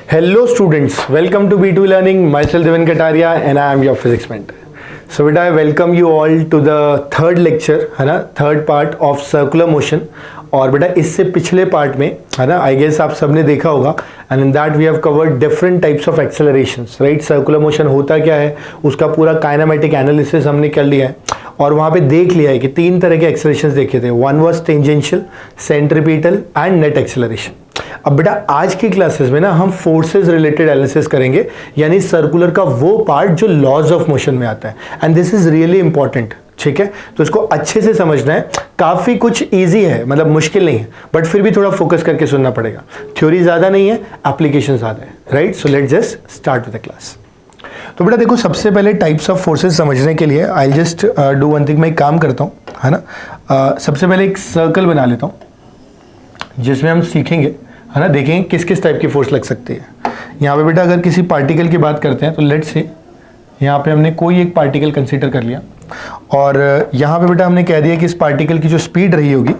Hello students, welcome to B2 Learning. Myself Devin Kataria and I am your physics mentor. So beta, I welcome you all to the third lecture, है ना, third part of circular motion. और बेटा इससे पिछले part में है ना, I guess आप सबने देखा होगा and in that we have covered different types of accelerations, right. Circular motion होता क्या है उसका पूरा काइनेमेटिक एनालिसिस हमने कर लिया है और वहाँ पे देख लिया है कि तीन तरह के एक्सेलरेशंस देखे थे। One was tangential, centripetal and net acceleration. अब बेटा आज की क्लासेस में ना हम फोर्सेस रिलेटेड एनालिसिस करेंगे, यानी सर्कुलर का वो पार्ट जो लॉज ऑफ मोशन में आता है and this is really important, ठीक है। तो इसको अच्छे से समझना है, काफी कुछ इजी है, मतलब मुश्किल नहीं है, बट फिर भी थोड़ा फोकस करके सुनना पड़ेगा। थ्योरी ज्यादा नहीं है, एप्लीकेशन ज्यादा है, right. So let's just start with the class. तो बेटा देखो, सबसे पहले टाइप्स ऑफ फोर्सेस समझने के लिए I just do one thing. मैं एक काम करता हूँ, है ना, सबसे पहले एक सर्कल बना लेता हूँ जिसमें हम सीखेंगे, है ना, देखेंगे किस किस टाइप की फोर्स लग सकती है। यहाँ पे बेटा अगर किसी पार्टिकल की बात करते हैं तो लेट्स से यहाँ पे हमने कोई एक पार्टिकल कंसीडर कर लिया और यहाँ पे बेटा हमने कह दिया कि इस पार्टिकल की जो स्पीड रही होगी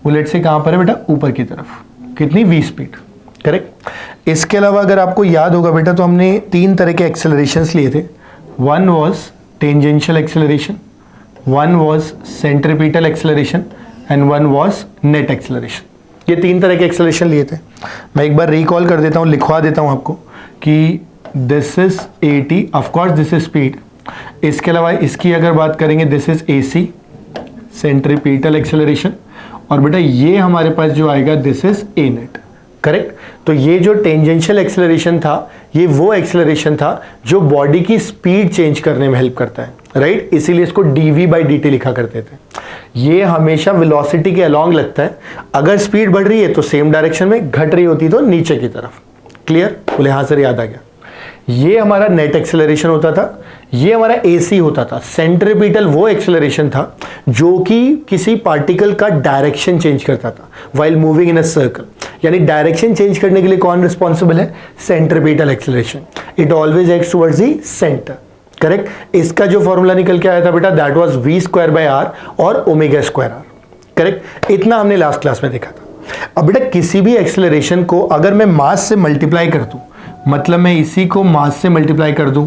वो लेट्स से कहाँ पर है बेटा, ऊपर की तरफ, कितनी v स्पीड, करेक्ट। इसके अलावा अगर आपको याद होगा बेटा तो हमने तीन तरह के एक्सेलरेशंस लिए थे। One was tangential acceleration, one was centripetal acceleration and one was net acceleration. ये तीन तरह के एक्सेलरेशन लिए थे। मैं एक बार रिकॉल कर देता हूँ, लिखवा देता हूँ आपको कि this is AT, of course this is speed. इसके अलावा इसकी अगर बात करेंगे this is AC, centripetal acceleration, और बेटा ये हमारे पास जो आएगा this is A net, correct. तो ये जो टेंजेंशियल एक्सेलरेशन था ये वो एक्सेलरेशन था जो बॉडी की स्पीड चेंज करने में हेल्प करता है, राइट। इसीलिए इसको dv/dt लिखा करते थे। ये हमेशा वेलोसिटी के अलोंग लगता है। अगर स्पीड बढ़ रही है तो सेम डायरेक्शन में, घट रही होती तो नीचे की तरफ। क्लियर? बोले हाँ सर, याद आ गया। ये हमारा नेट एक्सेलरेशन होता था, ये हमारा AC होता था। सेंट्रीपिटल वो एक्सेलरेशन था जो कि किसी पार्टिकल का डायरेक्शन चेंज करता था while moving in a circle, यानी डायरेक्शन चेंज करने के लिए कौन रिस्पॉन्सिबल है? Centripetal acceleration. It always acts towards the centre, correct. इसका जो फॉर्मूला निकल के आया था बेटा दैट वाज v²/r और ω²r, करेक्ट। इतना हमने लास्ट क्लास में देखा था। अब बेटा किसी भी एक्सेलरेशन को अगर मैं मास से मल्टीप्लाई कर दूं, मतलब मैं इसी को मास से मल्टीप्लाई कर दूं,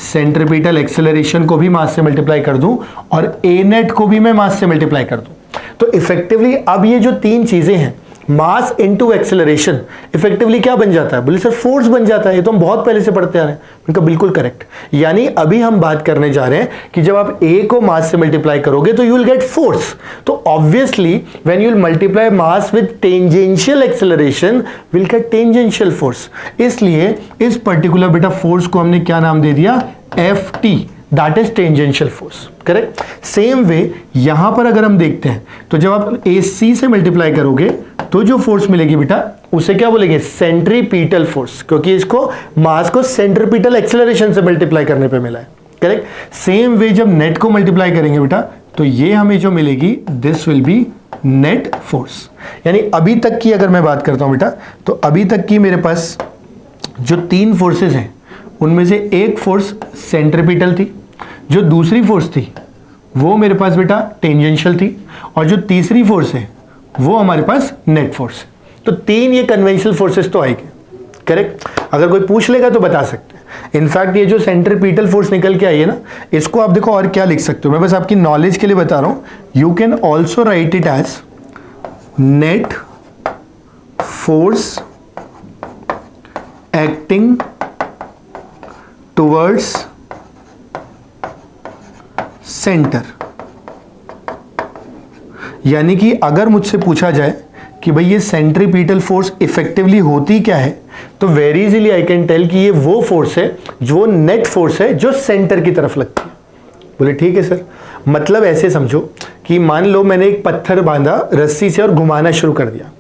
सेंट्रीपिटल एक्सेलरेशन को भी मास से मल्टीप्लाई कर दूं और A नेट को भी मैं मास से मल्टीप्लाई कर दूं, तो इफेक्टिवली अब ये जो तीन चीजें हैं, मास इनटू एक्सेलरेशन, इफेक्टिवली क्या बन जाता है? बोले सर फोर्स बन जाता है। ये तो हम बहुत पहले से पढ़ते आ रहे हैं। उनका बिल्कुल करेक्ट। यानी अभी हम बात करने जा रहे हैं कि जब आप A को मास से मल्टीप्लाई करोगे तो यू विल गेट फोर्स। तो obviously when you will multiply mass with tangential acceleration will get tangential force. इसलिए इस पर्टिकुलर बेटा फोर्स को हमने क्या नाम दे दिया? Ft, that is tangential force, correct. Same way यहां पर अगर हम देखते हैं तो जब आप AC से मल्टीप्लाई करोगे तो जो फोर्स मिलेगी बेटा उसे क्या बोलेंगे? सेंट्रीपिटल फोर्स, क्योंकि इसको मास को सेंट्रीपिटल एक्सेलरेशन से मल्टीप्लाई करने पे मिला है, करेक्ट। सेम वे जब नेट को मल्टीप्लाई करेंगे बेटा तो ये हमें जो मिलेगी this will B net force. यानी अभी तक की अगर मैं बात करता हूं बेटा तो अभी तक की मेरे पास जो तीन फोर्सेस हैं उनमें से एक फोर्स सेंट्रीपिटल थी, जो दूसरी फोर्स थी वो मेरे पास बेटा टेंजेंशियल थी, और जो तीसरी फोर्स है वो हमारे पास नेट फोर्स। तो तीन ये कन्वेंशनल फोर्सेस तो आएंगे, करेक्ट। अगर कोई पूछ लेगा तो बता सकते हैं। इनफैक्ट ये जो सेंट्रीपिटल फोर्स निकल के आई है ना, इसको आप देखो और क्या लिख सकते हो, मैं बस आपकी नॉलेज के लिए बता रहा हूं। You can also write it as net force acting towards centre. यानी कि अगर मुझसे पूछा जाए कि भाई ये सेंट्रीपिटल फोर्स इफेक्टिवली होती क्या है, तो very easily I can tell कि ये वो फोर्स है जो नेट फोर्स है जो सेंटर की तरफ लगती है। बोले ठीक है सर, मतलब ऐसे समझो कि मान लो मैंने एक पत्थर बांधा रस्सी से और घुमाना शुरू कर दिया,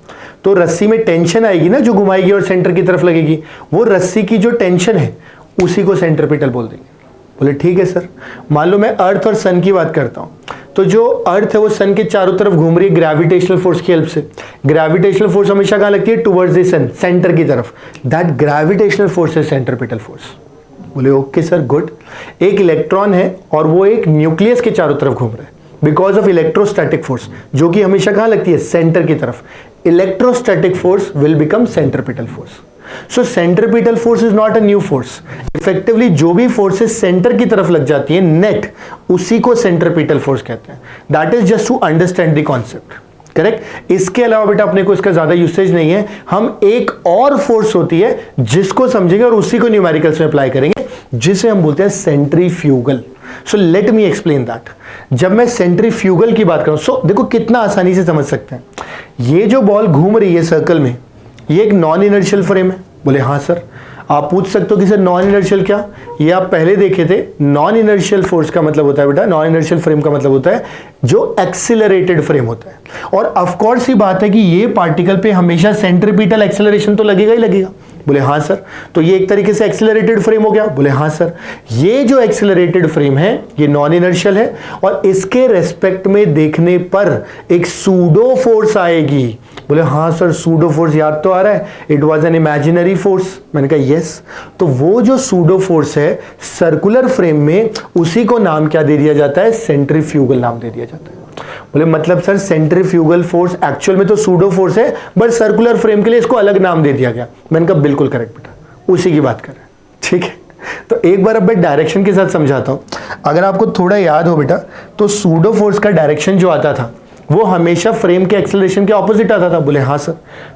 तो रस्सी में टेंशन आएगी ना जो घुमाएगी और सेंटर की तरफ लगेगी, वो रस्सी की जो टेंशन है उसी को सेंट्रीपिटल बोल देंगे। बोले ठीक है सर। मान लो मैं अर्थ और सन की बात करता हूं, तो जो अर्थ है वो सन के चारों तरफ घूम रही है ग्रेविटेशनल फोर्स की हेल्प से। ग्रेविटेशनल फोर्स हमेशा कहां लगती है? टुवर्ड्स द सन, सेंटर की तरफ। That gravitational force is centripetal force. बोले ओके सर, गुड। एक इलेक्ट्रॉन है और वो एक न्यूक्लियस के चारों तरफ घूम रहा है बिकॉज ऑफ इलेक्ट्रोस्टैटिक फोर्स, जो कि हमेशा कहां लगती है? सेंटर की तरफ। Electrostatic force will become centripetal force. So centripetal force is not a new force. Effectively जो भी फोर्सेस सेंटर की तरफ लग जाती है नेट, उसी को सेंट्रीपिटल फोर्स कहते हैं। That is just to understand the concept, correct. इसके अलावा बेटा अपने को इसका ज्यादा यूसेज नहीं है। हम एक और फोर्स होती है जिसको समझेंगे और उसी को न्यूमेरिकल्स में अप्लाई करेंगे, जिसे हम बोलते हैं centrifugal. So let me explain that. जब मैं सेंट्रीफ्यूगल की बात करूं, सो देखो कितना आसानी से समझ सकते हैं। ये जो बॉल घूम रही है सर्कल में, ये एक नॉन इनर्शियल फ्रेम है। बोले हाँ सर। आप पूछ सकते हो कि सर नॉन इनर्शियल क्या, ये आप पहले देखे थे। नॉन इनर्शियल फोर्स का मतलब होता है बेटा, नॉन इनर्शियल फ्रेम का मतलब होता है जो एक्सिलरेटेड फ्रेम होता है। और ऑफ कोर्स ही बात है कि ये पार्टिकल पे हमेशा सेंट्रीपिटल एक्सेलरेशन तो लगेगा ही लगेगा। बोले हाँ सर। तो ये एक तरीके से एक्सिलरेटेड फ्रेम हो गया। बोले हाँ सर। ये जो एक्सिलरेटेड फ्रेम है ये नॉन इनर्शियल है और इसके रेस्पेक्ट में देखने पर एक सूडो फोर्स आएगी। बोले हाँ सर, सूडो फोर्स याद तो आ रहा है, it was an imaginary force. मैंने कहा यस। तो वो जो सूडो फोर्स है सर्कुलर फ्रेम में, उसी को नाम क्या दे दिया जाता है, सेंट्रीफ्यूगल नाम दे दिया जाता है। बोले मतलब सर सेंट्रीफ्यूगल फोर्स एक्चुअल में तो सूडो फोर्स है, बट सर्कुलर फ्रेम के लिए इसको अलग नाम दे दिया गया। मैंने कहा बिल्कुल करेक्ट बेटा, उसी की बात कर रहे हैं, ठीक है। तो एक बार अब मैं डायरेक्शन के साथ समझाता हूं। अगर आपको थोड़ा याद हो बेटा, तो सूडो फोर्स का डायरेक्शन जो आता था वो हमेशा फ्रेम के एक्सेलरेशन के ऑपोजिट आता था। बोले हाँ सर।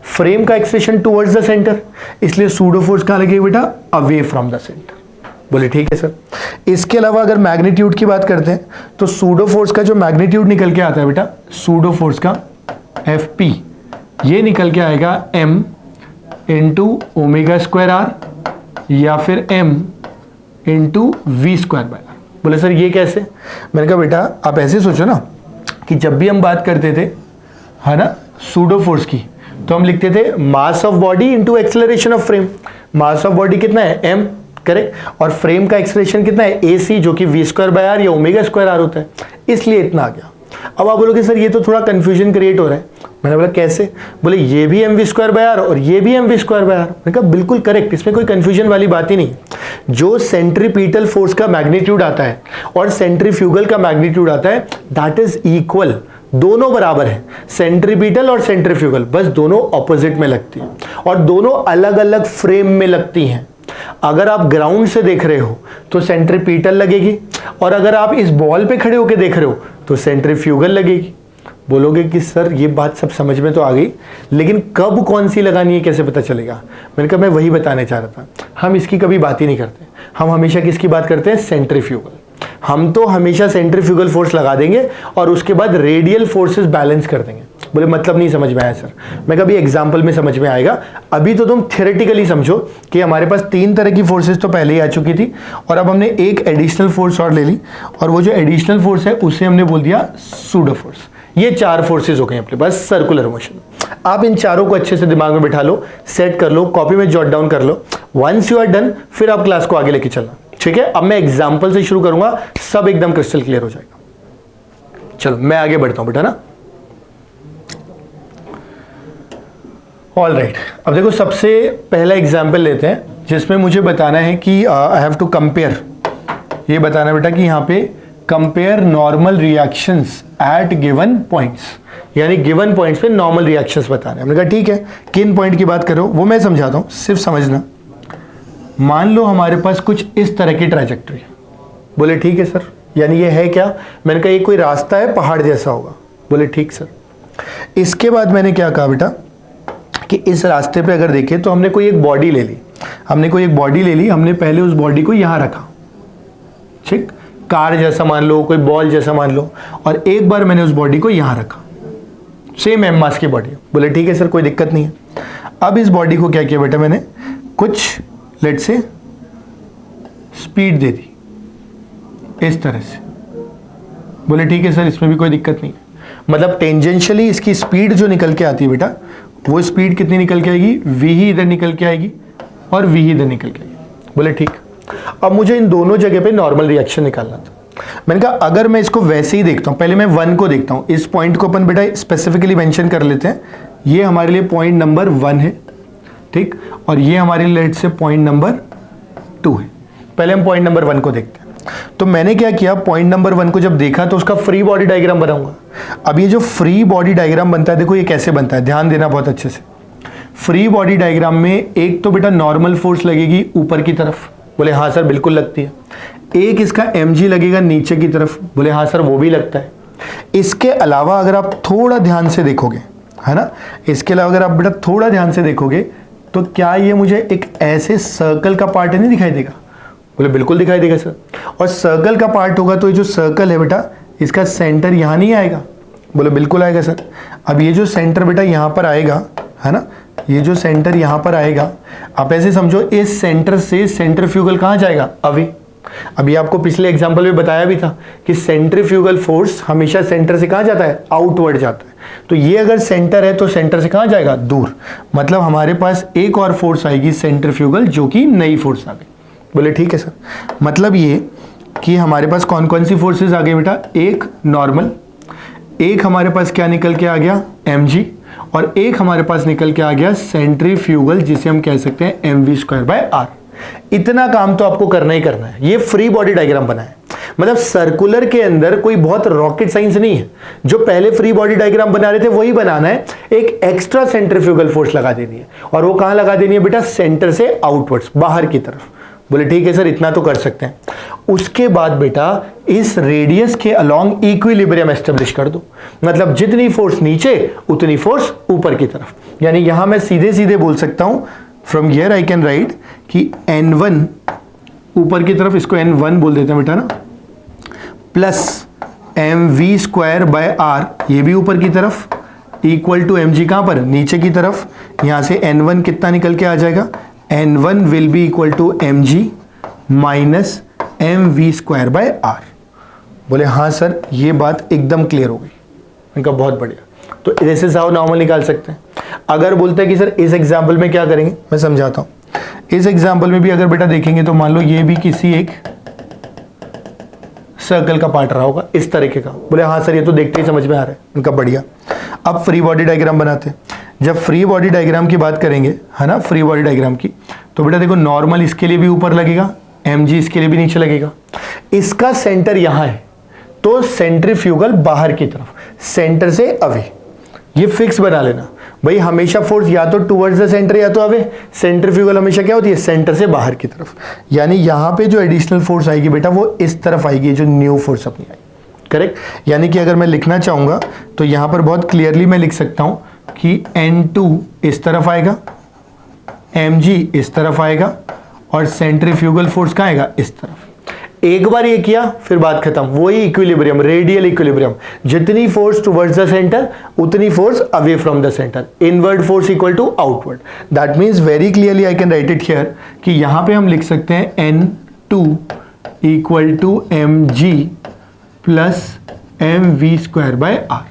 फ्रेम का एक्सेलरेशन टुवर्ड्स द सेंटर, इसलिए सूडो फोर्स कहां लगेगा बेटा, अवे फ्रॉम द सेंटर। बोले ठीक है सर। इसके अलावा अगर मैग्नीट्यूड की बात करते हैं, तो सूडो फोर्स का जो मैग्नीट्यूड निकल के आता है बेटा, सूडो फोर्स का Fp, ये निकल के आएगा m into omega square R या फिर m into V square by R. बोले सर ये कैसे। मैंने कहा बेटा आप ऐसे सोचो ना कि जब भी हम बात करते थे, है ना, सूडो फोर्स की, तो हम लिखते थे mass of body into acceleration of frame. Mass of body कितना है, m, करेक्ट। और फ्रेम का एक्सेलरेशन कितना है, ac, जो कि वी स्क्वायर बाय आर या ओमेगा स्क्वायर आर होता है, इसलिए इतना आ गया। अब आप बोलोगे सर ये तो थोड़ा कंफ्यूजन क्रिएट हो रहा है। मैंने बोला कैसे। बोले ये भी M V square by R और ये भी M V square by R. मैंने कहा बिल्कुल करेक्ट, इसमें कोई कंफ्यूजन वाली बात ही नहीं। जो सेंट्रीपिटल फोर्स का मैग्नीट्यूड आता है और सेंट्रीफ्यूगल का मैग्नीट्यूड आता है, दैट इज इक्वल, दोनों बराबर है। सेंट्रीपिटल और सेंट्रीफ्यूगल बस दोनों ऑपोजिट में लगती है और दोनों अलग अलग फ्रेम में लगती हैं। अगर आप ग्राउंड से देख रहे हो तो सेंट्रीपिटल लगेगी, और अगर आप इस बॉल पे खड़े होकर देख रहे हो तो सेंट्रीफ्यूगल लगेगी। बोलोगे कि सर ये बात सब समझ में तो आ गई, लेकिन कब कौन सी लगानी है कैसे पता चलेगा। मैंने कहा मैं वही बताने चाह रहा था। हम इसकी कभी बात ही नहीं करते, हम हमेशा किसकी बात करते हैं, सेंट्रीफ्यूगल। हम तो हमेशा सेंट्रीफ्यूगल फोर्स लगा देंगे और उसके बाद रेडियल फोर्सेस बैलेंस कर देंगे। बोले मतलब नहीं समझ में आया सर। मैं कभी एग्जाम्पल में समझ में आएगा, अभी तो तुम थियोरेटिकली समझो कि हमारे पास 3 तरह की फोर्सेस तो पहले ही आ चुकी थी और अब हमने एक एडिशनल फोर्स और ले ली, और वो जो एडिशनल फोर्स है उसे हमने बोल दिया सूडो फोर्स। ये 4 फोर्सेस हो गए अपने पास सर्कुलर मोशन। आप इन चारों को अच्छे से दिमाग में बिठा लो, सेट कर लो, कॉपी में जॉट डाउन कर लो। वंस यू आर डन, फिर आप क्लास को आगे लेके चलना, ठीक है। अब मैं एग्जाम्पल से शुरू करूंगा, सब एकदम क्रिस्टल क्लियर हो जाएगा। चलो मैं आगे बढ़ता हूं बेटा ना। ऑल राइट, अब देखो सबसे पहला एग्जाम्पल लेते हैं जिसमें मुझे बताना है कि आई हैव टू कंपेयर, ये बताना बेटा कि यहाँ पे compare normal reactions at given points, यानी गिवन पॉइंट्स पे नॉर्मल रिएक्शंस बताने हैं। हमने कहा ठीक है, किन पॉइंट की बात करो वो मैं समझाता हूँ, सिर्फ समझना। मान लो हमारे पास कुछ इस तरह की ट्रैजेक्टरी है। बोले ठीक है सर, यानी ये है क्या। मैंने कहा ये कोई रास्ता है, पहाड़ जैसा होगा। बोले ठीक सर। इसके बाद मैंने क्या कहा बेटा कि इस रास्ते पे अगर देखें तो हमने कोई एक बॉडी ले ली, हमने पहले उस बॉडी को यहाँ रखा, ठीक, कार जैसा मान लो, कोई बॉल जैसा मान लो, और एक बार मैंने उस बॉडी को यहाँ रखा, सेम एम मास की बॉडी। बोले ठीक है सर, कोई दिक्कत नहीं है। अब इस बॉडी को क्या किया बेटा, मैंने कुछ लेट से स्पीड दे दी इस तरह से। बोले ठीक है सर, इसमें भी कोई दिक्कत नहीं है। मतलब टेंजेंशियली इसकी स्पीड जो निकल के आती है बेटा, वो स्पीड कितनी निकल के आएगी, v ही इधर निकल के आएगी और v ही इधर निकल के आएगी। बोले ठीक। अब मुझे इन दोनों जगह पे नॉर्मल रिएक्शन निकालना था। मैंने कहा अगर मैं इसको वैसे ही देखता हूँ, पहले मैं 1 को देखता हूँ। इस पॉइंट को अपन बेटा स्पेसिफिकली मेंशन कर लेते हैं, ये हमारे लिए पॉइंट नंबर 1 है, ठीक, और ये हमारे लिए से पॉइंट नंबर 2 है। पहले हम पॉइंट नंबर 1 को देखते हैं। तो मैंने क्या किया, पॉइंट नंबर 1 को जब देखा तो उसका फ्री बॉडी डायग्राम बनाऊंगा। अब ये जो फ्री बॉडी डायग्राम बनता है, देखो ये कैसे बनता है, ध्यान देना बहुत अच्छे से। फ्री बॉडी डायग्राम में एक तो बेटा नॉर्मल फोर्स लगेगी ऊपर की तरफ, बोले हाँ सर बिल्कुल लगती है। एक इसका mg लगेगा नीचे की तरफ, बोले हाँ सर वो भी लगता है। इसके अलावा अगर आप थोड़ा ध्यान से देखोगे, है ना, इसके अलावा अगर आप बेटा थोड़ा ध्यान से देखोगे तो क्या ये मुझे एक ऐसे सर्कल का पार्ट नहीं दिखाई देगा? बोले बिल्कुल दिखाई देगा सर। और सर्कल का पार्ट होगा तो ये जो सर्कल है बेटा इसका सेंटर यहाँ नहीं आएगा? बोले बिल्कुल आएगा सर। अब ये जो सेंटर बेटा यहाँ पर आएगा, है ना, ये जो सेंटर यहाँ पर आएगा, आप ऐसे समझो इस सेंटर से सेंट्रीफ्यूगल कहाँ जाएगा? अवे। अभी आपको पिछले एग्जांपल में बताया भी था कि सेंट्रीफ्यूगल फोर्स हमेशा सेंटर से कहाँ जाता है? आउटवर्ड जाता है। तो ये अगर सेंटर है तो सेंटर से कहाँ जाएगा? दूर। मतलब हमारे पास एक और फोर्स आएगी सेंट्रीफ्यूगल, जो कि नई फोर्स आ गई। बोले ठीक है सर। मतलब ये कि हमारे पास कौन कौन सी फोर्सेस आ गई बेटा? एक नॉर्मल, एक हमारे पास क्या निकल के आ गया? mg, और एक हमारे पास निकल के आ गया सेंट्रीफ्यूगल, जिसे हम कह सकते हैं mv²/r। इतना काम तो आपको करना ही करना है। ये फ्री बॉडी डायग्राम बना है, मतलब सर्कुलर के अंदर कोई बहुत रॉकेट साइंस नहीं है। जो पहले फ्री बॉडी डायग्राम बना रहे थे वही बनाना है। एक एक्स्ट्रा सेंट्रीफ्यूगल फोर्स लगा देनी है, और वो कहां लगा देनी है बेटा? सेंटर से आउटवर्ड्स, बाहर की तरफ। बोले ठीक है सर, इतना तो कर सकते हैं। उसके बाद बेटा इस रेडियस के अलोंग इक्विलिब्रियम एस्टेब्लिश कर दो। मतलब जितनी फोर्स नीचे उतनी फोर्स ऊपर की तरफ। यानी यहां मैं सीधे सीधे बोल सकता हूं, from here I can right कि n1 ऊपर की तरफ, इसको n1 बोल देते हैं बेटा ना, प्लस mv²/r, ये भी ऊपर की तरफ, इक्वल टू mg कहां पर? नीचे की तरफ। यहां से n1 कितना निकल के आ जाएगा? n1 will be equal to mg minus mv²/r। बोले हाँ सर, ये बात एकदम क्लियर हो गई। इनका बहुत बढ़िया। तो दिस इज हाउ नॉर्मल निकाल सकते हैं। अगर बोलते हैं कि सर इस एग्जाम्पल में क्या करेंगे, मैं समझाता हूं। इस एग्जाम्पल में भी अगर बेटा देखेंगे तो मान लो ये भी किसी एक सर्कल का पार्ट रहा होगा इस तरीके का। बोले हाँ सर, ये तो देखते ही समझ में आ रहा है। इनका बढ़िया। अब फ्री बॉडी डायग्राम बनाते हैं। जब फ्री बॉडी डायग्राम की बात करेंगे, है ना, फ्री बॉडी डायग्राम की, तो बेटा देखो नॉर्मल इसके लिए भी ऊपर लगेगा, mg इसके लिए भी नीचे लगेगा। इसका सेंटर यहां है तो सेंट्रीफ्यूगल बाहर की तरफ, सेंटर से अवे। ये फिक्स बना लेना भाई, हमेशा फोर्स या तो टुवर्ड्स द सेंटर या तो अवे। सेंट्रीफ्यूगल हमेशा क्या होती है? सेंटर से बाहर की तरफ। यानी यहां पे जो एडिशनल फोर्स आएगी बेटा वो इस तरफ आएगी, जो न्यू फोर्स अपनी आएगी। करेक्ट। यानी कि अगर मैं लिखना चाहूंगा तो यहां पर बहुत क्लियरली मैं लिख सकता हूं कि n2 इस तरफ आएगा, mg इस तरफ आएगा, और सेंट्रीफ्यूगल फोर्स कहां आएगा? इस तरफ। एक बार ये किया फिर बात खत्म। वही इक्विलिब्रियम, रेडियल इक्विलिब्रियम। जितनी फोर्स टुवर्ड्स द सेंटर उतनी force away from the centre. Inward force equal to outward. That means very clearly I can write it here कि यहां पे हम लिख सकते हैं n2 equal to mg plus mv²/r।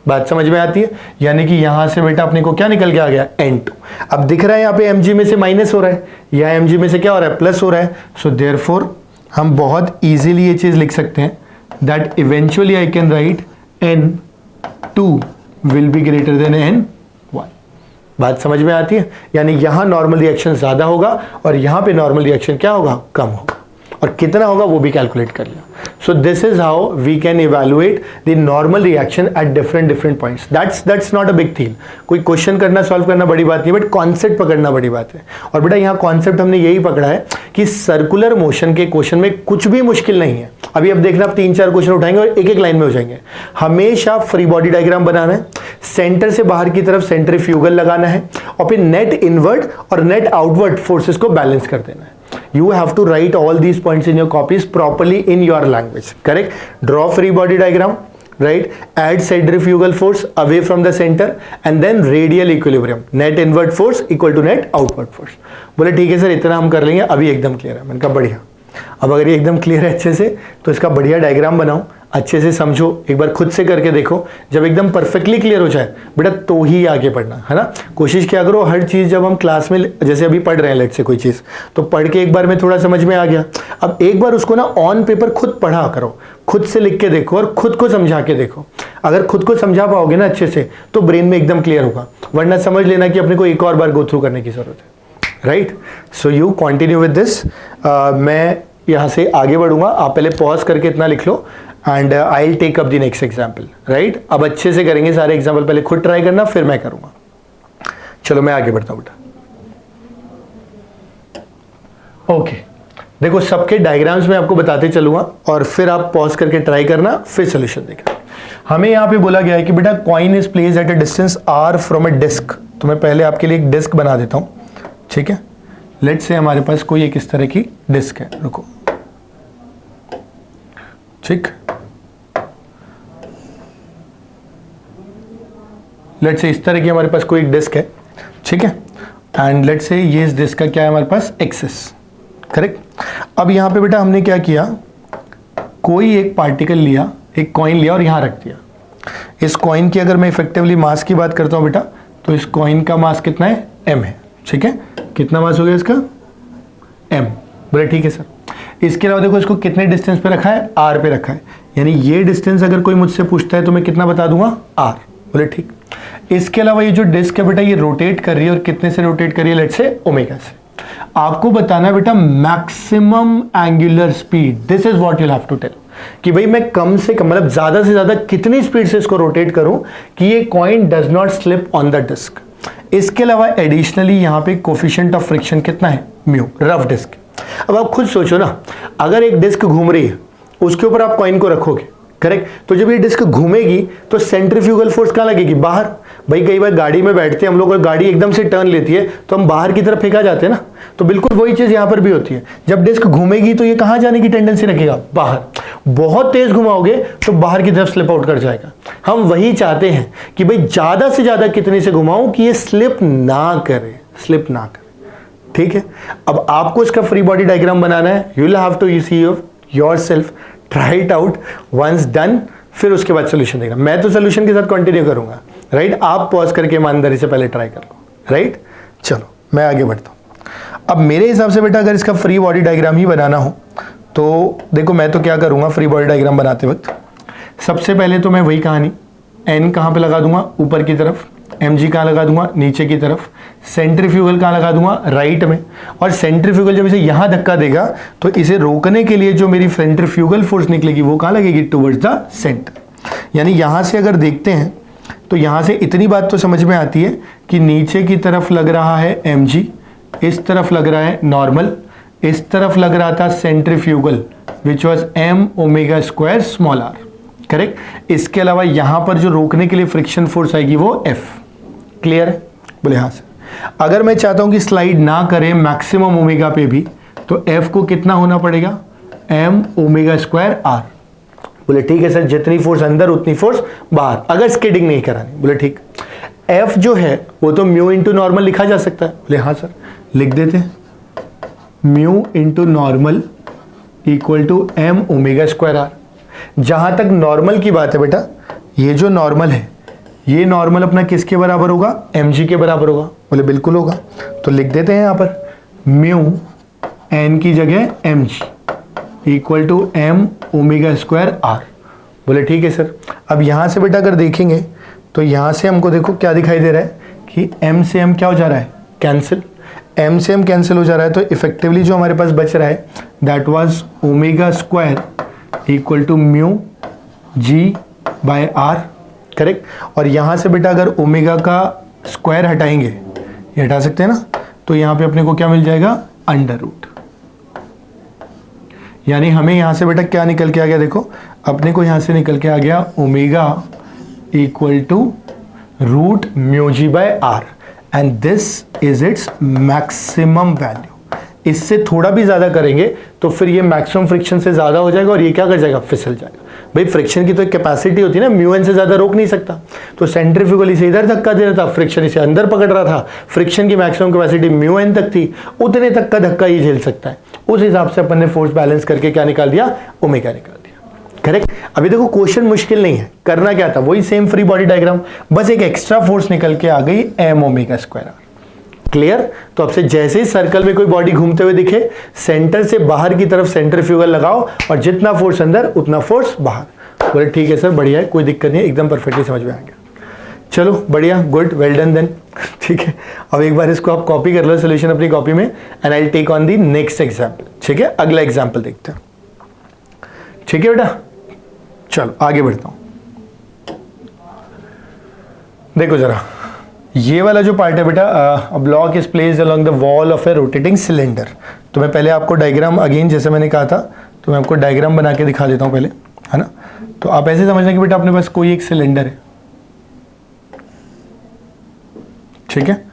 बात समझ में आती है? यानी कि यहां से बेटा अपने को क्या निकल के आ गया? n2। अब दिख रहा है यहाँ पे mg में से माइनस हो रहा है, या mg में से क्या हो रहा है? प्लस हो रहा है। सो देयरफॉर हम बहुत इजीली ये चीज लिख सकते हैं that eventually I can right n2 will be greater than n1। बात समझ में आती है? यानी यहां नॉर्मल रिएक्शन ज्यादा होगा और यहां पे नॉर्मल रिएक्शन क्या होगा? कम होगा। और कितना होगा वो भी कैलकुलेट कर लिया। So this is how we can evaluate the normal reaction at different points. That's not a big thing. कोई क्वेश्चन करना, सॉल्व करना बड़ी बात नहीं, बट कॉन्सेप्ट पकड़ना बड़ी बात है। और बेटा यहाँ कॉन्सेप्ट हमने यही पकड़ा है कि सर्कुलर मोशन के क्वेश्चन में कुछ भी मुश्किल नहीं है। अभी अब देखना, आप 3-4 क्वेश्चन उठाएंगे और एक एक लाइन में हो जाएंगे। हमेशा फ्री बॉडी डायग्राम बनाना है, सेंटर से बाहर की तरफ सेंट्रीफ्यूगल लगाना है, और फिर नेट इनवर्ड और नेट आउटवर्ड फोर्सेस को बैलेंस कर देना है। You have to write all these points in your copies properly in your language. Correct? Draw free body diagram, right? Add centrifugal force away from the center, and then radial equilibrium. Net inward force equal to net outward force. बोले ठीक है sir, इतना हम कर लेंगे, अभी एकदम clear है। मैंने कहा बढ़िया। अब अगर ये एकदम क्लियर है अच्छे से, तो इसका बढ़िया डायग्राम बनाओ, अच्छे से समझो, एक बार खुद से करके देखो। जब एकदम परफेक्टली क्लियर हो जाए बेटा तो ही आगे पढ़ना, है ना। कोशिश किया करो हर चीज़ जब हम क्लास में, जैसे अभी पढ़ रहे हैं लेट से कोई चीज़, तो पढ़ के एक बार में थोड़ा समझ में आ गया, अब एक बार उसको ना ऑन पेपर खुद पढ़ा करो, खुद से लिख के देखो और खुद को समझा के देखो। अगर खुद को समझा पाओगे ना अच्छे से तो ब्रेन में एकदम क्लियर होगा, वरना समझ लेना कि अपने को एक और बार गो थ्रू करने की जरूरत है। Right, so you continue with this. मैं यहाँ से आगे बढ़ूंगा, आप पहले पॉज करके इतना लिख लो and I will take up the next example. Right, अब अच्छे से करेंगे सारे एग्जाम्पल, पहले खुद ट्राई करना फिर मैं करूंगा। चलो मैं आगे बढ़ता हूं बेटा। ओके, देखो सबके डायग्राम्स में आपको बताते चलूंगा और फिर आप पॉज करके ट्राई करना, फिर सोल्यूशन देखना। हमें यहां पे बोला गया है कि बेटा coin is placed at a distance r from a disc. तो मैं पहले आपके लिए एक डिस्क बना देता हूं, ठीक है। लेट्स से हमारे पास कोई एक इस तरह की डिस्क है, रुको, ठीक। लेट्स से इस तरह की हमारे पास कोई एक डिस्क है, ठीक है। एंड लेट्स से ये इस डिस्क का क्या है हमारे पास, एक्सिस, करेक्ट। अब यहां पे बेटा हमने क्या किया, कोई एक पार्टिकल लिया, एक कॉइन लिया और यहां रख दिया। इस कॉइन की अगर मैं इफेक्टिवली मास की बात करता हूं बेटा, तो इस कॉइन का मास कितना है, m है, ठीक है। कितना मास हो गया इसका, m, बोले ठीक है सर। इसके अलावा देखो इसको कितने डिस्टेंस पे रखा है, r पे रखा है, यानी ये डिस्टेंस अगर कोई मुझसे पूछता है तो मैं कितना बता दूंगा, r, बोले ठीक। इसके अलावा ये जो डिस्क है बेटा ये रोटेट कर रही है, और कितने से रोटेट कर रही है, लेट्स से ओमेगा से। आपको बताना है बेटा maximum angular speed, this is what you have to tell, कि भाई मैं कम से कम मतलब ज्यादा से ज्यादा कितनी स्पीड से इसको रोटेट करूं कि ये coin does not slip on the disc. इसके अलावा एडिशनली यहां पे कोफिशिएंट ऑफ फ्रिक्शन कितना है, म्यू, रफ डिस्क। अब आप खुद सोचो ना, अगर एक डिस्क घूम रही है उसके ऊपर आप कॉइन को रखोगे, करेक्ट, तो जब ये डिस्क घूमेगी तो सेंट्रीफ्यूगल फोर्स कहां लगेगी, बाहर। भाई कई बार गाड़ी में बैठते हैं हम लोग और गाड़ी एकदम से टर्न लेती है तो हम बाहर की तरफ फेंका जाते हैं ना, तो बिल्कुल वही चीज यहां पर भी होती है। जब डिस्क घूमेगी तो ये कहां जाने की टेंडेंसी रखेगा, बाहर। बहुत तेज घुमाओगे तो बाहर की तरफ स्लिप आउट कर जाएगा। हम वही चाहते हैं कि भाई ज्यादा से ज्यादा कितने से घुमाऊं कि ये स्लिप ना करे, स्लिप ना करे, ठीक है। अब आपको इसका फ्री बॉडी डायग्राम बनाना है, you will have to see yourself, try it out, once done, फिर उसके बाद सोल्यूशन देखना। मैं तो सोल्यूशन के साथ कंटिन्यू करूंगा, राइट। आप पॉज करके ईमानदारी से पहले ट्राई कर लो, राइट। चलो मैं आगे बढ़ता हूं। अब मेरे हिसाब से बेटा अगर इसका फ्री बॉडी डायग्राम ही बनाना हो तो देखो मैं तो क्या करूंगा, फ्री बॉडी डायग्राम बनाते वक्त सबसे पहले तो मैं वही कहानी, एन कहां पे लगा दूंगा, ऊपर की तरफ, mg कहां लगा दूंगा, नीचे की तरफ, सेंट्रीफ्यूगल कहां लगा दूंगा, राइट में। और सेंट्रीफ्यूगल जब इसे यहां धक्का देगा तो इसे रोकने के लिए जो मेरी सेंट्रीफ्यूगल फोर्स निकलेगी वो कहां लगेगी, टुवर्ड्स द सेंटर। यानी यहां से अगर देखते हैं तो यहां से इतनी बात तो समझ में आती है कि नीचे की तरफ लग रहा है mg, इस तरफ लग रहा है नॉर्मल, इस तरफ लग रहा था centrifugal which was m omega square small r, correct. इसके अलावा यहां पर जो रोकने के लिए फ्रिक्शन फोर्स आएगी वो F, क्लियर है, बोले हाँ सर। अगर मैं चाहता हूं कि स्लाइड ना करे मैक्सिमम ओमेगा पे भी, तो F को कितना होना पड़ेगा, m ओमेगा स्क्वायर r, बोले ठीक है सर। जितनी फोर्स अंदर उतनी फोर्स बाहर, अगर स्किडिंग नहीं करानी, बोले ठीक। F जो है वो तो म्यू इंटू नॉर्मल लिखा जा सकता है, बोले हाँ सर, लिख देते हैं। Mu into normal equal to m omega square r। जहां तक नॉर्मल की बात है बेटा, ये जो नॉर्मल है ये नॉर्मल अपना किसके बराबर होगा, mg के बराबर होगा, बोले बिल्कुल होगा। तो लिख देते हैं यहां पर म्यू n की जगह mg equal to m omega square r, बोले ठीक है सर। अब यहां से बेटा अगर देखेंगे तो यहां से हमको देखो क्या दिखाई दे रहा है कि m से m क्या हो जा रहा है, कैंसिल, m से m कैंसिल हो जा रहा है। तो इफेक्टिवली जो हमारे पास बच रहा है that was omega square equal to mu G by R, correct. और यहां से बेटा अगर ओमेगा का स्क्वायर हटाएंगे, ये हटा सकते हैं ना, तो यहां पे अपने को क्या मिल जाएगा, अंडर रूट। यानी हमें यहां से बेटा क्या निकल के आ गया, देखो अपने को यहां से निकल के आ गया omega equal to root mu G by R, and this is its maximum value. इससे थोड़ा भी ज्यादा करेंगे तो फिर ये मैक्सिमम फ्रिक्शन से ज्यादा हो जाएगा और ये क्या कर जाएगा, फिसल जाएगा। भाई फ्रिक्शन की तो एक कैपेसिटी होती है ना, म्यू एन से ज्यादा रोक नहीं सकता। तो सेंट्रीफ्यूगल इसे इधर धक्का दे रहा था, फ्रिक्शन इसे अंदर पकड़ रहा था, फ्रिक्शन की मैक्सिमम कैपेसिटी म्यू एन तक थी, उतने तक का धक्का ये झेल सकता है। उस हिसाब से अपन ने फोर्स बैलेंस करके क्या निकाल दिया, ओमेगा निकाल दिया, करेक्ट। अभी देखो क्वेश्चन मुश्किल नहीं है, करना क्या था, वही सेम फ्री बॉडी डायग्राम, बस एक एक्स्ट्रा फोर्स निकल के आ गई m omega square R, clear. तो आपसे जैसे ही सर्कल में कोई बॉडी घूमते हुए दिखे, सेंटर से बाहर की तरफ सेंट्रीफ्यूगल लगाओ और जितना फोर्स अंदर उतना फोर्स बाहर, बोले ठीक है सर, बढ़िया है, कोई दिक्कत नहीं, एकदम परफेक्टली समझ में आ गया। चलो बढ़िया, गुड, वेल डन देन, ठीक है। अब एक बार इसको आप कॉपी कर लो सोल्यूशन अपनी कॉपी में, and I will take on the next example, ठीक है। अगला एग्जाम्पल देखते हैं, ठीक है बेटा। चलो आगे बढ़ता हूं, देखो जरा ये वाला जो पार्ट है बेटा, a block is placed along the wall of A rotating cylinder. तो मैं पहले आपको डायग्राम अगेन जैसे मैंने कहा था, तो मैं आपको डायग्राम बना के दिखा देता हूँ पहले, है ना। तो आप ऐसे समझना कि बेटा अपने पास कोई एक सिलेंडर है, ठीक है,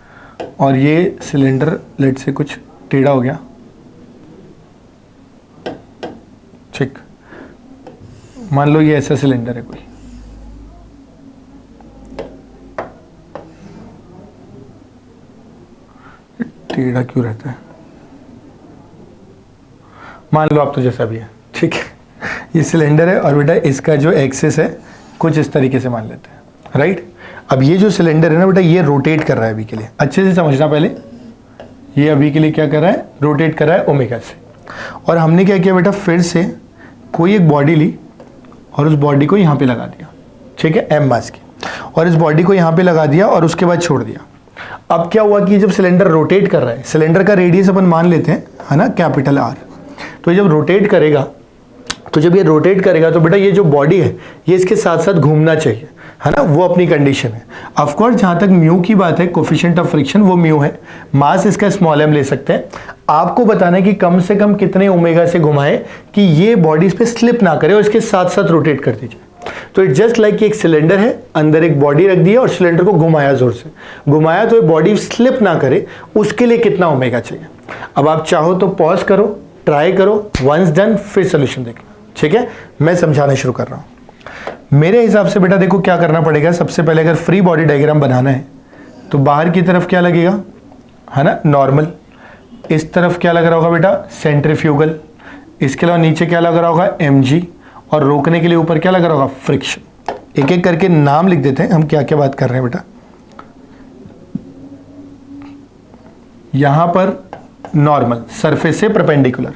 और ये सिलेंडर लेट से कुछ टेढ़ा हो गया, ठीक। मान लो ये ऐसा सिलेंडर है कोई, टेढ़ा क्यों रहता है, मान लो आप तो जैसा भी है, ठीक है। ये सिलेंडर है और बेटा इसका जो एक्सिस है कुछ इस तरीके से मान लेते हैं, राइट। अब ये जो सिलेंडर है ना बेटा, ये रोटेट कर रहा है अभी के लिए, अच्छे से समझना पहले, ये अभी के लिए क्या कर रहा है, रोटेट कर रहा है ओमेगा से। और हमने क्या किया बेटा, फिर से कोई एक बॉडी ली और उस बॉडी को यहाँ पे लगा दिया, ठीक है, एम मास की, और इस बॉडी को यहाँ पे लगा दिया और उसके बाद छोड़ दिया। अब क्या हुआ कि जब सिलेंडर रोटेट कर रहा है, सिलेंडर का रेडियस अपन मान लेते हैं, है ना, कैपिटल आर। तो जब रोटेट करेगा, तो जब ये रोटेट करेगा तो बेटा ये जो बॉडी है ये इसके साथ साथ घूमना चाहिए, है ना, वो अपनी कंडीशन है। ऑफ कोर्स जहां तक म्यू की बात है, कोफिशिएंट ऑफ फ्रिक्शन वो म्यू है, मास इसका स्मॉल एम ले सकते हैं। आपको बताना है कि कम से कम कितने ओमेगा से घुमाए कि ये बॉडी इस पे स्लिप ना करे और इसके साथ साथ रोटेट कर दीजिए। तो इट जस्ट लाइक एक सिलेंडर है, अंदर एक बॉडी रख दी है और सिलेंडर को घुमाया, जोर से घुमाया तो ये बॉडी स्लिप ना करे, उसके लिए कितना ओमेगा चाहिए। अब आप चाहो तो पॉज करो, ट्राई करो, वंस डन फिर सोल्यूशन देखना, ठीक है। मैं समझाना शुरू कर रहा हूं। मेरे हिसाब से बेटा देखो क्या करना पड़ेगा, सबसे पहले अगर फ्री बॉडी डायग्राम बनाना है तो बाहर की तरफ क्या लगेगा, है ना, नॉर्मल। इस तरफ क्या लग रहा होगा बेटा, सेंट्रीफ्यूगल। इसके अलावा नीचे क्या लग रहा होगा, mg, और रोकने के लिए ऊपर क्या लग रहा होगा, फ्रिक्शन। एक एक करके नाम लिख देते हैं हम, क्या क्या बात कर रहे हैं बेटा। यहां पर नॉर्मल, सरफेस से परपेंडिकुलर।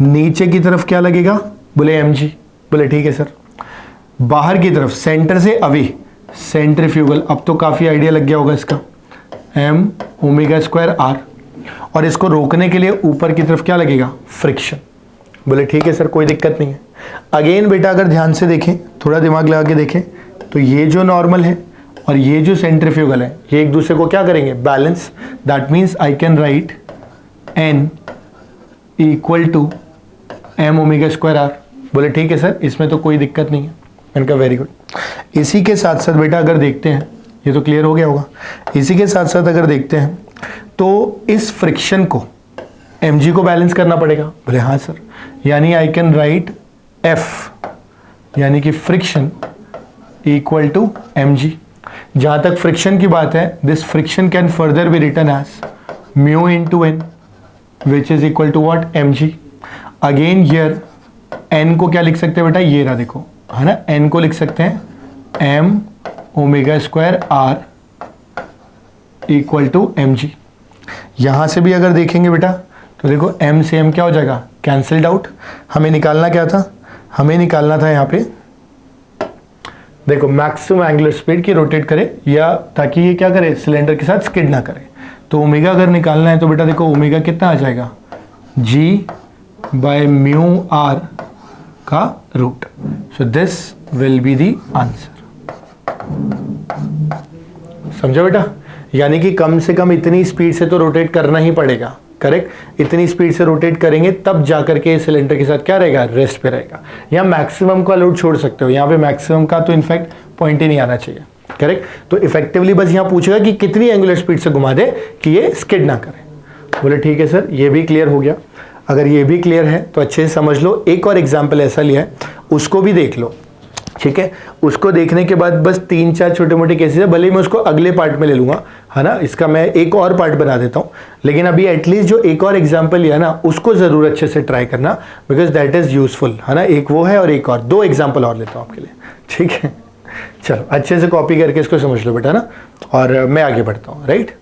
नीचे की तरफ क्या लगेगा, बोले mg, बोले ठीक है सर। बाहर की तरफ सेंटर से अवे, सेंट्रीफ्यूगल। अब तो काफी आइडिया लग गया होगा इसका, m ओमेगा स्क्वायर r, और इसको रोकने के लिए ऊपर की तरफ क्या लगेगा, फ्रिक्शन। बोले ठीक है सर, कोई दिक्कत नहीं है। अगेन बेटा अगर ध्यान से देखें, थोड़ा दिमाग लगा के देखें, तो ये जो नॉर्मल है और ये जो सेंट्रीफ्यूगल है, ये एक दूसरे को क्या करेंगे, balance. That means I can write n equal to m omega square r। बोले ठीक है सर, इसमें तो कोई दिक्कत नहीं है। मैंने कहा वेरी गुड। इसी के साथ साथ बेटा अगर देखते हैं, ये तो क्लियर हो गया होगा, इसी के साथ साथ अगर देखते हैं तो इस फ्रिक्शन को mg को बैलेंस करना पड़ेगा। बोले हाँ सर, यानी आई कैन राइट f, यानी कि फ्रिक्शन इक्वल टू mg। जहां तक फ्रिक्शन की बात है, this friction can further be written as mu into n which is equal to what, mg। Again here n को क्या लिख सकते हैं बेटा, ये रहा देखो, है ना, n को लिख सकते हैं m omega square r equal to mg। यहां से भी अगर देखेंगे बेटा तो देखो m से m क्या हो जाएगा, कैंसल्ड आउट। हमें निकालना क्या था, हमें निकालना था यहाँ पे देखो मैक्सिमम एंगुलर स्पीड की रोटेट करे, या ताकि ये क्या करे, सिलेंडर के साथ स्किड ना करे। तो ओमेगा अगर निकालना है तो बेटा देखो ओमेगा कितना आ जाएगा, g बाय म्यू r का root. So this will be the answer. समझो बेटा, यानी कि कम से कम इतनी स्पीड से तो रोटेट करना ही पड़ेगा, करेक्ट। इतनी स्पीड से रोटेट करेंगे तब जाकर के सिलेंडर के साथ क्या रहेगा, रेस्ट पे रहेगा। यहाँ मैक्सिमम का लोड छोड़ सकते हो, यहाँ पे मैक्सिमम का तो इनफैक्ट पॉइंट ही नहीं आना चाहिए, करेक्ट। तो इफेक्टिवली बस यहाँ पूछेगा कि कितनी एंगुलर स्पीड से घुमा दे कि ये स्किड ना करे। बोले ठीक है सर, ये भी क्लियर हो गया। अगर ये भी क्लियर है तो अच्छे से समझ लो, एक और एग्जाम्पल ऐसा लिया है, उसको भी देख लो, ठीक है। उसको देखने के बाद बस 3-4 छोटे मोटे केसेस है, भले ही मैं उसको अगले पार्ट में ले लूंगा, है ना, इसका मैं एक और पार्ट बना देता हूं। लेकिन अभी एटलीस्ट जो एक और एग्जांपल लिया ना, उसको जरूर अच्छे से ट्राई करना, बिकॉज दैट इज यूजफुल, है ना। एक वो है और एक और, 2 एग्जाम्पल और लेता हूं आपके लिए, ठीक है। चलो अच्छे से कॉपी करके इसको समझ लो बेटा ना, और मैं आगे बढ़ता हूँ, राइट।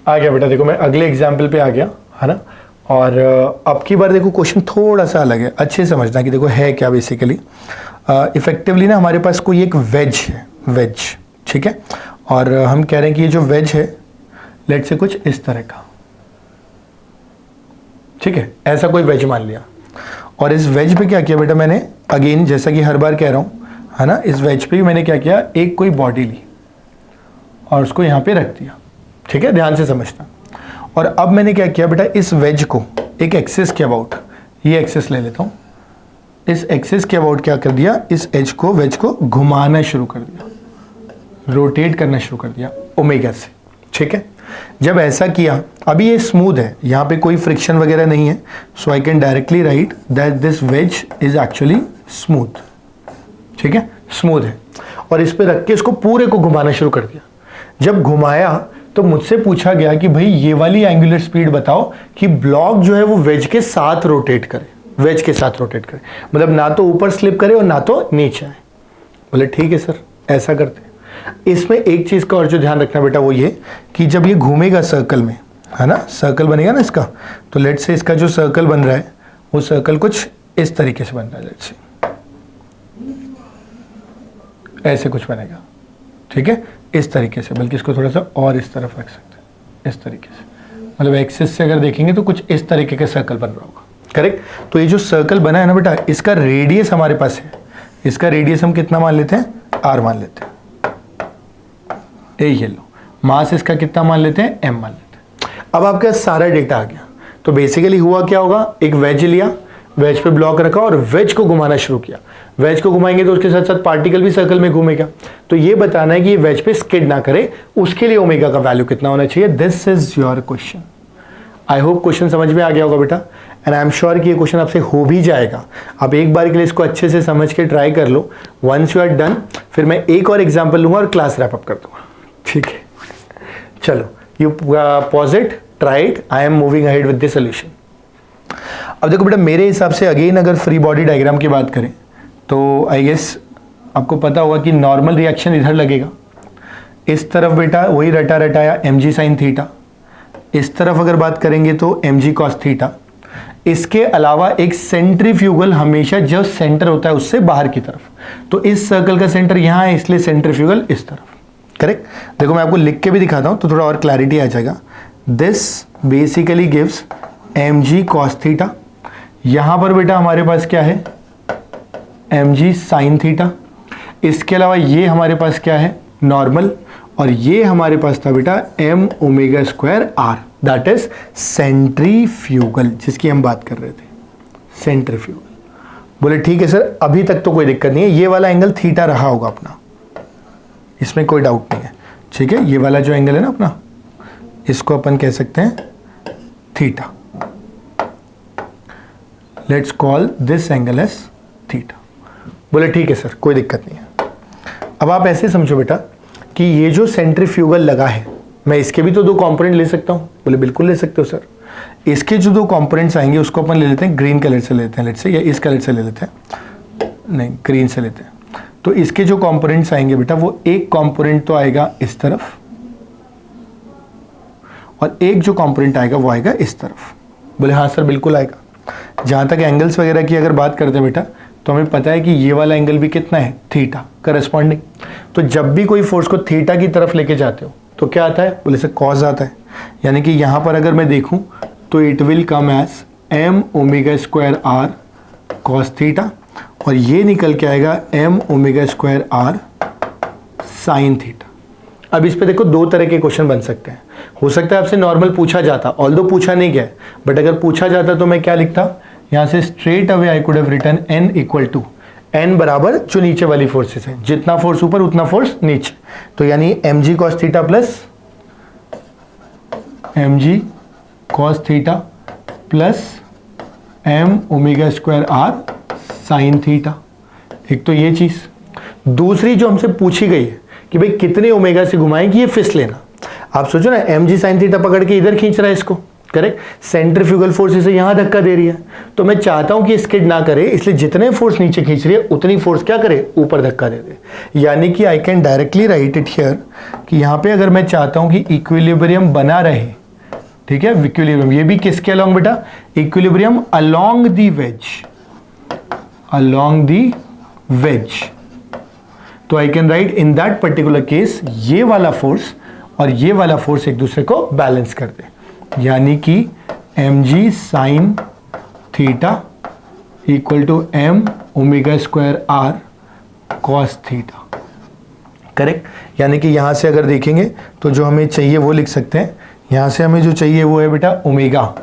आ गया बेटा, देखो मैं अगले एग्जाम्पल पे आ गया, है ना। और अब की बार देखो क्वेश्चन थोड़ा सा अलग है, अच्छे समझना कि देखो है क्या बेसिकली। इफेक्टिवली ना हमारे पास कोई एक वेज है, वेज, ठीक है। और हम कह रहे हैं कि ये जो वेज है, लेट से कुछ इस तरह का, ठीक है, ऐसा कोई वेज मान लिया। और इस वेज पे क्या किया बेटा मैंने, अगेन जैसा कि हर बार कह रहा हूँ, है ना, इस वेज पे मैंने क्या किया, एक कोई बॉडी ली और उसको यहाँ पे रख दिया, ठीक है, ध्यान से समझना। और अब मैंने क्या किया बेटा, इस वेज को एक एक्सिस के अबाउट, ये एक्सिस ले लेता हूँ, इस एक्सिस के अबाउट क्या कर दिया, इस एज को, वेज को घुमाना शुरू कर दिया, रोटेट करना शुरू कर दिया ओमेगा से, ठीक है। जब ऐसा किया, अभी ये स्मूथ है, यहाँ पे कोई फ्रिक्शन वगैरह नहीं है, so I can directly write that this wedge is actually smooth, ठीक है, स्मूथ है। और इस पे रख के इसको पूरे को घुमाना शुरू कर दिया। जब घुमाया तो मुझसे पूछा गया कि भाई ये वाली एंगुलर स्पीड बताओ कि ब्लॉक जो है वो वेज के साथ रोटेट करे, वेज के साथ रोटेट करे, मतलब ना तो ऊपर स्लिप करे और ना तो नीचे आए। बोले ठीक है सर, ऐसा करते हैं। इसमें एक चीज का और जो ध्यान रखना बेटा वो ये कि जब ये घूमेगा सर्कल में, है ना, सर्कल बनेगा ना इसका, तो लेट से इसका जो सर्कल बन रहा है वो सर्कल कुछ इस तरीके से बन रहा है, लेट से ऐसे कुछ बनेगा, ठीक है, इस तरीके से, बल्कि इसको थोड़ा सा और इस तरफ रख सकते हैं, इस तरीके से, मतलब एक्सिस से अगर देखेंगे तो कुछ इस तरीके का सर्कल बन रहा होगा, करेक्ट। तो ये जो सर्कल बना है ना बेटा, इसका रेडियस हमारे पास है, इसका रेडियस हम कितना मान लेते हैं, आर मान लेते हैं, ये लो, मास इसका कितना मान लेते हैं, एम मान लेते हैं। अब आपके पास सारा डेटा आ गया। तो बेसिकली हुआ क्या होगा, एक वेज लिया, वेज पे ब्लॉक रखा और वेज को घुमाना शुरू किया। वेज को घुमाएंगे तो उसके साथ साथ पार्टिकल भी सर्कल में घूमेगा। तो ये बताना है कि ये वेज पे स्किड ना करे, उसके लिए ओमेगा का वैल्यू कितना होना चाहिए। This is your question. I hope question समझ में आ गया होगा बेटा, एंड आई एम श्योर कि ये क्वेश्चन आपसे हो भी जाएगा। आप एक बार के लिए इसको अच्छे से समझ के ट्राई कर लो। वंस यू आर डन, फिर मैं एक और एग्जाम्पल लूंगा और क्लास रैप अप कर दूंगा, ठीक है। चलो, you pause it, try it, I am moving ahead with the solution. अब देखो बेटा, मेरे हिसाब से अगेन अगर फ्री बॉडी डायग्राम की बात करें तो आई गेस आपको पता होगा कि नॉर्मल रिएक्शन इधर लगेगा, इस तरफ बेटा वही रटा रटाया mg साइन थीटा, इस तरफ अगर बात करेंगे तो mg कॉस थीटा। इसके अलावा एक सेंट्रीफ्यूगल हमेशा जो सेंटर होता है उससे बाहर की तरफ, तो इस सर्कल का सेंटर यहाँ है, इसलिए सेंट्रीफ्यूगल इस तरफ, करेक्ट। देखो मैं आपको लिख के भी दिखाता हूँ तो थोड़ा और क्लैरिटी आ जाएगा। This basically gives mg cos theta, यहाँ पर बेटा हमारे पास क्या है, mg sin थीटा। इसके अलावा ये हमारे पास क्या है, नॉर्मल, और ये हमारे पास था बेटा m omega square r, that is centrifugal, जिसकी हम बात कर रहे थे, सेंट्रीफ्यूगल। बोले ठीक है सर, अभी तक तो कोई दिक्कत नहीं है, ये वाला एंगल थीटा रहा होगा अपना, इसमें कोई डाउट नहीं है, ठीक है। ये वाला जो एंगल है ना अपना, इसको अपन कह सकते हैं theta. Let's call this angle as theta. बोले ठीक है सर, कोई दिक्कत नहीं है। अब आप ऐसे समझो बेटा कि ये जो सेंट्रीफ्यूगल लगा है, मैं इसके भी तो दो कंपोनेंट ले सकता हूँ। बोले बिल्कुल ले सकते हो सर। इसके जो दो कंपोनेंट्स आएंगे उसको अपन ले लेते हैं ग्रीन कलर से लेते हैं, लेट्स से, या इस कलर से ले लेते हैं, नहीं ग्रीन से लेते हैं। तो इसके जो कंपोनेंट्स आएंगे बेटा, वो एक कंपोनेंट तो आएगा इस तरफ और एक जो कंपोनेंट आएगा वो आएगा इस तरफ। बोले हाँ सर बिल्कुल आएगा। जहाँ तक एंगल्स वगैरह की अगर बात करते हैं बेटा, तो हमें पता है कि ये वाला एंगल भी कितना है, थीटा करस्पॉन्डिंग। तो जब भी कोई फोर्स को थीटा की तरफ लेके जाते हो तो क्या आता है, बोले सर कॉस आता है। यानी कि यहाँ पर अगर मैं देखूँ तो it will come as m omega square r cos theta, और ये निकल के आएगा m omega square r sine theta. अब इस पे देखो दो तरह के क्वेश्चन बन सकते हैं। हो सकता है आपसे नॉर्मल पूछा जाता, ऑल्दो पूछा नहीं गया, बट अगर पूछा जाता तो मैं क्या लिखता, यहाँ से straight away I could have written n equal to n बराबर जो नीचे वाली फोर्सेस है, जितना फोर्स ऊपर उतना फोर्स नीचे। तो यानी mg cos theta plus mg cos theta plus m omega square r sine theta. एक तो ये चीज। दूसरी जो हमसे पूछी गई है कि भाई कितने ओमेगा से घुमाएंगे, ये फिस लेना। आप सोचो ना, mg साइन थीटा पकड़ के इधर खींच रहा है इसको, करेक्ट। सेंट्रीफ्यूगल फोर्स इसे यहां धक्का दे रही है, तो मैं चाहता हूं कि स्किड ना करे, इसलिए जितने फोर्स नीचे खींच रही है उतनी फोर्स क्या करे, ऊपर धक्का दे दे। यानी कि आई can directly right it here कि यहां पे अगर मैं चाहता हूं कि इक्विलिब्रियम बना रहे, ठीक है, इक्विलिब्रियम, ये भी किसके अलोंग बेटा, equilibrium along the wedge, along the wedge. तो I can write in that particular case ये वाला फोर्स और ये वाला फोर्स एक दूसरे को बैलेंस कर दे, यानी कि mg sine theta equal to m omega square r cos theta, correct. यानी कि यहाँ से अगर देखेंगे तो जो हमें चाहिए वो लिख सकते हैं, यहाँ से हमें जो चाहिए वो है बेटा omega.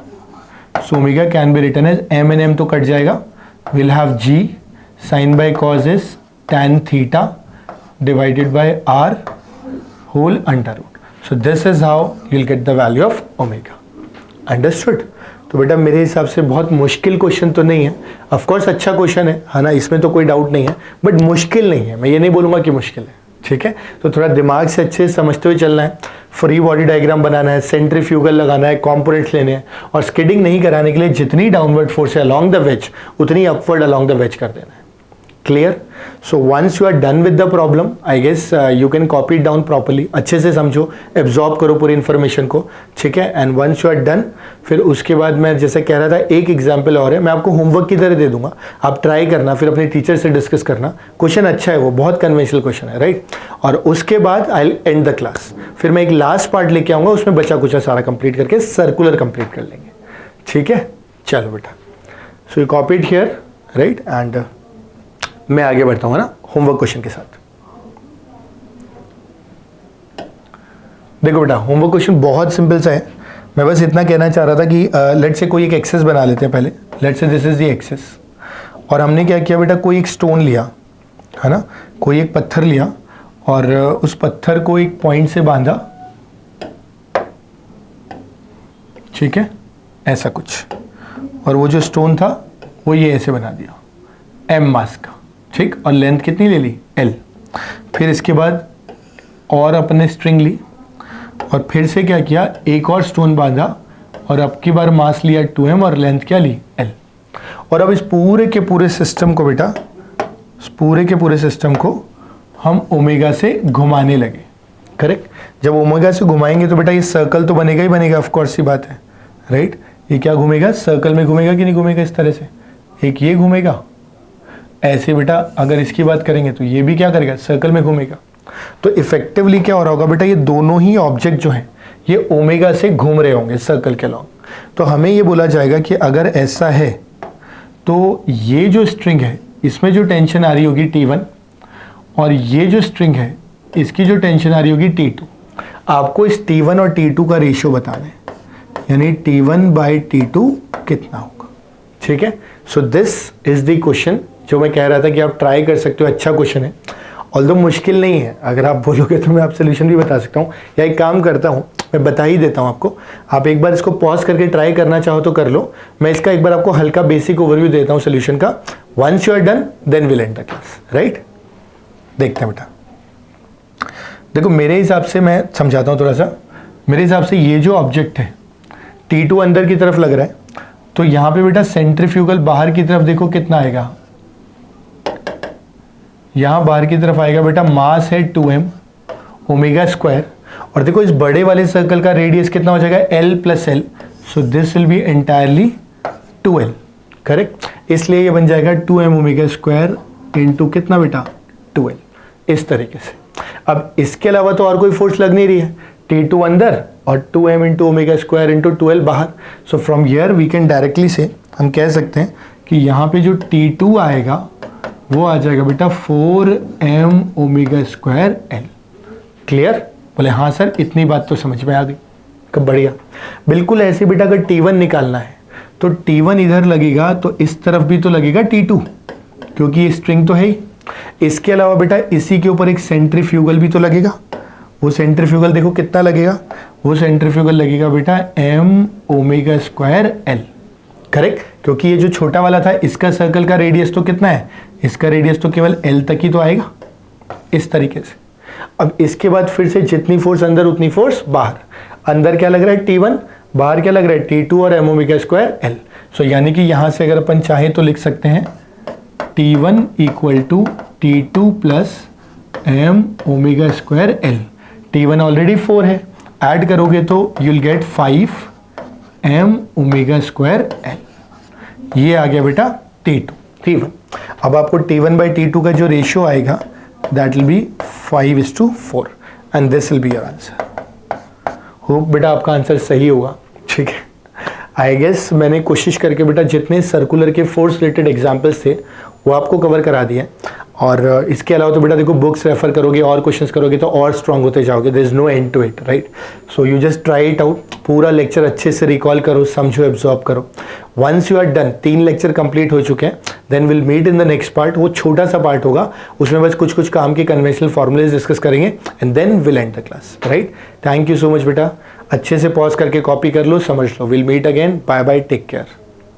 So omega can be written as M N M तो कट जाएगा, will have g sine by cos is tan theta divided by R whole under root. So this is how you will get the value of omega. Understood? तो बेटा मेरे हिसाब से बहुत मुश्किल question तो नहीं है, ऑफ कोर्स अच्छा क्वेश्चन है ना, इसमें तो कोई डाउट नहीं है, बट मुश्किल नहीं है, मैं ये नहीं बोलूँगा कि मुश्किल है, ठीक है। तो थोड़ा दिमाग से अच्छे से समझते हुए चलना है, फ्री बॉडी डायग्राम बनाना है, सेंट्रीफ्यूगल लगाना है, कंपोनेंट्स लेने हैं, और स्किडिंग नहीं कराने के लिए जितनी डाउनवर्ड फोर्स है अलोंग द वेज उतनी अपवर्ड अलोंग द वेज कर देना है। Clear? So once you are done with the problem, I guess you can copy it down properly, अच्छे से समझो, एब्जॉर्ब करो पूरी इन्फॉर्मेशन को, ठीक है। And once you are done, फिर उसके बाद मैं जैसे कह रहा था एक एग्जाम्पल और है, मैं आपको होमवर्क की तरह दे दूंगा, आप ट्राई करना, फिर अपने टीचर से डिस्कस करना। क्वेश्चन अच्छा है, वो बहुत कन्वेंशनल क्वेश्चन है, राइट। और उसके बाद I will end the class, फिर मैं एक लास्ट पार्ट लेके आऊंगा, उसमें बचा कुछ सारा कंप्लीट करके सर्कुलर कंप्लीट कर लेंगे, ठीक है। चलो बेटा, so you copy it here, right, and मैं आगे बढ़ता हूँ ना होमवर्क क्वेश्चन के साथ। देखो बेटा होमवर्क क्वेश्चन बहुत सिंपल सा है, मैं बस इतना कहना चाह रहा था कि लेट से कोई एक एक्सेस बना लेते हैं पहले, लेट से दिस इज द एक्सेस, और हमने क्या किया बेटा, कोई एक स्टोन लिया है ना, कोई एक पत्थर लिया और उस पत्थर को एक पॉइंट से बांधा, ठीक है, ऐसा कुछ, और वो जो स्टोन था वो ये ऐसे बना दिया एम मास का, ठीक, और लेंथ कितनी ले ली एल। फिर इसके बाद और अपने स्ट्रिंग ली और फिर से क्या किया, एक और स्टोन बांधा और अब की बार मास लिया 2m और लेंथ क्या ली एल। और अब इस पूरे के पूरे सिस्टम को बेटा, इस पूरे के पूरे सिस्टम को हम ओमेगा से घुमाने लगे, करेक्ट। जब ओमेगा से घुमाएंगे तो बेटा ये सर्कल तो बनेगा ही बनेगा, ऑफ कोर्स सी बात है, राइट। ये क्या घूमेगा, सर्कल में घूमेगा कि नहीं घूमेगा, इस तरह से एक ये घूमेगा ऐसे बेटा। अगर इसकी बात करेंगे तो ये भी क्या करेगा, सर्कल में घूमेगा। तो इफेक्टिवली क्या हो रहा होगा बेटा, ये दोनों ही ऑब्जेक्ट जो हैं ये ओमेगा से घूम रहे होंगे सर्कल के लॉन्ग। तो हमें ये बोला जाएगा कि अगर ऐसा है तो ये जो स्ट्रिंग है इसमें जो टेंशन आ रही होगी T1, और ये जो स्ट्रिंग है इसकी जो टेंशन आ रही होगी T2। आपको इस T1 और T2 का रेशियो बताना है, यानी T1 बाई T2 कितना होगा, ठीक है। सो दिस इज द क्वेश्चन जो मैं कह रहा था कि आप ट्राई कर सकते हो, अच्छा क्वेश्चन है, ऑल्दो मुश्किल नहीं है। अगर आप बोलोगे तो मैं आप सोल्यूशन भी बता सकता हूँ, या एक काम करता हूँ मैं बता ही देता हूँ आपको, आप एक बार इसको पॉज करके ट्राई करना चाहो तो कर लो। मैं इसका एक बार आपको हल्का बेसिक ओवरव्यू देता हूँ सोल्यूशन का। Once you are done then will end the class, right. देखते हैं बेटा, देखो मेरे हिसाब से मैं समझाता हूँ थोड़ा सा। मेरे हिसाब से ये जो ऑब्जेक्ट है T2 अंदर की तरफ लग रहा है, तो यहाँ पे बेटा सेंट्रीफ्यूगल बाहर की तरफ देखो कितना आएगा, यहाँ बाहर की तरफ आएगा बेटा मास है 2m ओमेगा स्क्वायर, और देखो इस बड़े वाले सर्कल का रेडियस कितना हो जाएगा L plus L, so this will B entirely 2L, correct. इसलिए ये बन जाएगा 2m ओमेगा स्क्वायर इंटू कितना बेटा 2L, इस तरीके से। अब इसके अलावा तो और कोई फोर्स लग नहीं रही है, T2 अंदर और 2m into omega square into 2L बाहर। So from here we can directly से हम कह सकते हैं कि यहाँ पे जो T2 आएगा वो आ जाएगा बेटा 4m omega square L. Clear? बोले हाँ सर, इतनी बात तो समझ में आ गई, कब बढ़िया। बिल्कुल ऐसे बेटा अगर T1 निकालना है तो T1 इधर लगेगा तो इस तरफ भी तो लगेगा T2, क्योंकि ये स्ट्रिंग तो है ही। इसके अलावा बेटा इसी के ऊपर एक सेंट्रीफ्यूगल भी तो लगेगा, वो सेंट्रीफ्यूगल देखो कितना लगेगा, वो सेंट्रीफ्यूगल लगेगा बेटा m omega square L, correct. क्योंकि ये जो छोटा वाला था इसका सर्कल का रेडियस तो कितना है, इसका रेडियस तो केवल L तक ही तो आएगा, इस तरीके से। अब इसके बाद फिर से जितनी फोर्स अंदर उतनी फोर्स बाहर। अंदर क्या लग रहा है T1, बाहर क्या लग रहा है T2 और m ओमेगा स्क्वायर एल। सो यानी कि यहां से अगर अपन चाहें तो लिख सकते हैं T1 equal to T2 plus m omega square L. T1 already 4 है, ऐड करोगे तो you will get 5m omega square L. ये आ गया बेटा T1। अब आपको T1 बाई T2 का जो रेशियो आएगा that will be 5:4 and this will be your answer. Hope बेटा आपका आंसर सही होगा, ठीक है। आई गेस मैंने कोशिश करके बेटा जितने सर्कुलर के फोर्स रिलेटेड एग्जाम्पल्स थे वो आपको कवर करा दिए, और इसके अलावा तो बेटा देखो बुक्स रेफर करोगे और क्वेश्चंस करोगे तो और स्ट्रांग होते जाओगे. There is no end to it, right? So you just try it out. पूरा लेक्चर अच्छे से रिकॉल करो, समझो, एब्जॉर्ब करो. Once you are done, 3 lecture complete हो चुके हैं, then will meet in the next part. वो छोटा सा पार्ट होगा, उसमें बस कुछ कुछ काम के कन्वेंशनल फॉर्मूलेज डिस्कस करेंगे and then will end the class, right? Thank you so much बेटा. अच्छे से पॉज करके कॉपी कर लो, समझ लो. Will meet again. Bye bye, take care.